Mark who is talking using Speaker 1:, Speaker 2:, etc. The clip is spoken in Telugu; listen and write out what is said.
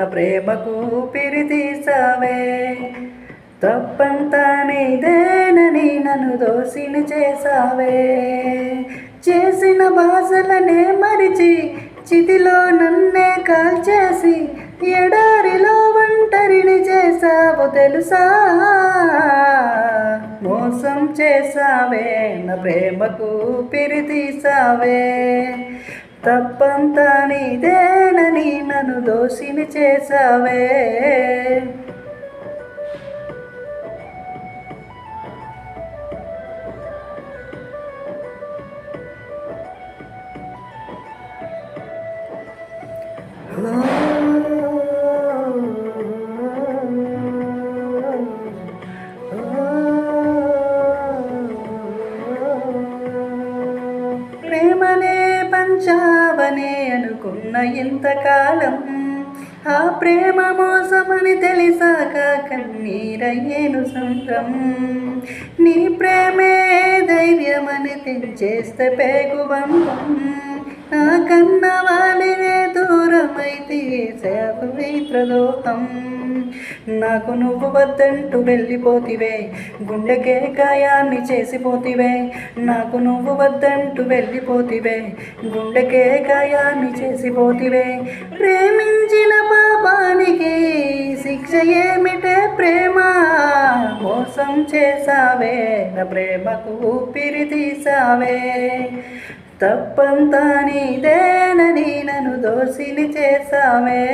Speaker 1: నా ప్రేమకు ఊపిరి తీసావే. తప్పంతా నీదేనని నన్ను దోషిని చేసావే. చేసిన భాషలనే మరిచి చితిలో నన్నే కాల్చేసి ఎడారిలో ఒంటరిని చేసావు తెలుసా. మోసం చేసావే, నా ప్రేమకు ఊపిరి తీసావే. తప్పంతా నీదేనని నన్ను దోషిని చేసావే. ప్రేమనే పంచావనే అనుకున్న ఇంతకాలం, ఆ ప్రేమ మోసమని తెలిసాక కన్నీరయ్యేను సంద్రం. నీ ప్రేమే ధైర్యమని తెంచేస్తే పేగుబంధం. నా కన్న వాలినే దూరమైతే శాపవిత్రదోహం. నాకు నువ్వు వద్దంటూ వెళ్ళిపోతివే, గుండెకే గాయాన్ని చేసిపోతివే. నాకు నువ్వు వద్దంటూ వెళ్ళిపోతివే, గుండెకే గాయాన్ని చేసిపోతివే. ప్రేమించిన పాపానికి శిక్ష ఏమిటే ప్రేమ. మోసం చేసావే, నా ప్రేమకు ఊపిరి తీసావే. తప్పంతా నీదేనని నన్ను దోషిని చేసావే.